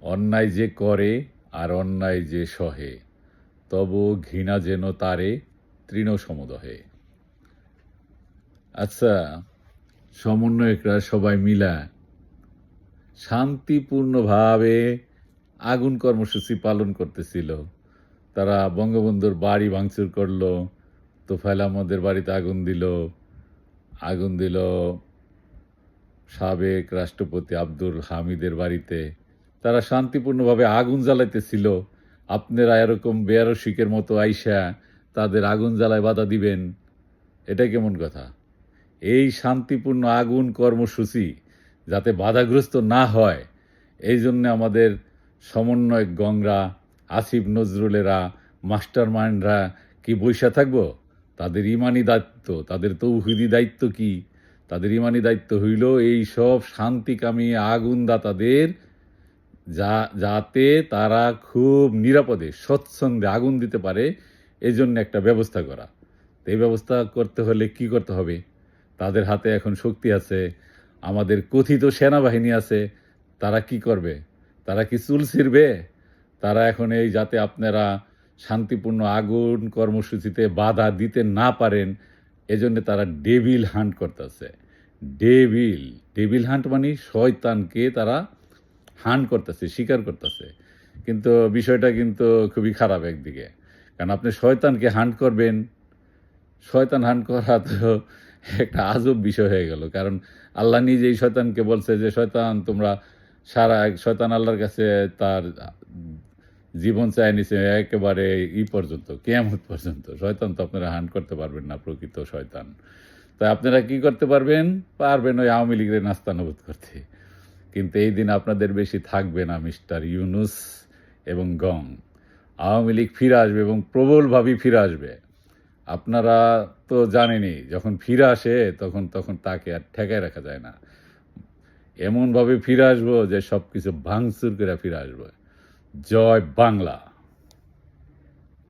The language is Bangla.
অন্যায় যে করে আর অন্যায় যে সহে, তবু ঘৃণা যেন তারে তৃণ সমুদহে। আচ্ছা, সমন্বয়করা সবাই মিলা শান্তিপূর্ণভাবে আগুন কর্মসূচি পালন করতেছিল। তারা বঙ্গবন্ধুর বাড়ি ভাঙচুর করলো, তোফায়েল আহমদের বাড়িতে আগুন দিল সাবেক রাষ্ট্রপতি আব্দুল হামিদের বাড়িতে। তারা শান্তিপূর্ণভাবে আগুন জ্বালাইতেছিল। আপনারা এরকম বেয়ারসিকের মতো আইসা তাদের আগুন জ্বালায় বাধা দিবেন, এটা কেমন কথা? এই শান্তিপূর্ণ আগুন কর্মসূচি যাতে বাধাগ্রস্ত না হয়, এই জন্য আমাদের সমন্বয়ক গংরা, আসিফ নজরুলেরা, মাস্টার মাইন্ডরা কি বৈশা থাকবো? তাদের ইমানি দায়িত্ব, তাদের তৌহিদি দায়িত্ব কি? তাদের ইমানি দায়িত্ব হইল এই সব শান্তিকামী আগুনদাতাদের যাতে তারা খুব নিরাপদে স্বচ্ছন্দে আগুন দিতে পারে, এই জন্য একটা ব্যবস্থা করা। তো এই ব্যবস্থা করতে হলে কি করতে হবে? তাদের হাতে এখন শক্তি আছে, আমাদের কথিত সেনাবাহিনী আছে। তারা কি করবে? তারা কি চুল ছিঁড়বে? তারা এখন এই যাতে আপনারা শান্তিপূর্ণ আগুন কর্মসূচিতে বাধা দিতে না পারেন, এজন্য তারা ডেভিল হান্ট করতেছে। ডেভিল হান্ট মানে শয়তানকে তারা হান্ট করতেছে, শিকার করতেছে। কিন্তু বিষয়টা কিন্তু খুবই খারাপ একদিকে। কারণ আপনি শয়তানকে হান্ট করবেন, শয়তান হান্ট করা তো একটা আজব বিষয় হয়ে গেল। কারণ আল্লাহ নিজেই শয়তানকে বলছে যে, শয়তান তোমরা শয়তান আল্লাহর কাছে তার জীবন চায় নিছে একেবারে পর্যন্ত, কিয়ামত পর্যন্ত। শয়তান তো আপনারা হান্ট করতে পারবেন না, প্রকৃত শয়তান। তাই আপনারা কি করতে পারবেন? পারবেন ওই আওয়ামী লীগের নাস্তানাবুদ করতে। কিন্তু এই দিন আপনাদের বেশি থাকবে না মিস্টার ইউনুস এবং গং। আওয়ামী লীগ ফিরে আসবে এবং প্রবলভাবেই ফিরে আসবে। আপনারা তো জানেনই, যখন ফিরে আসে তখন তাকে আর ঠেকায় রাখা যায় না। এমনভাবে ফিরে আসবো যে সব কিছু ভাঙচুর করে ফিরে আসবো। জয় বাংলা।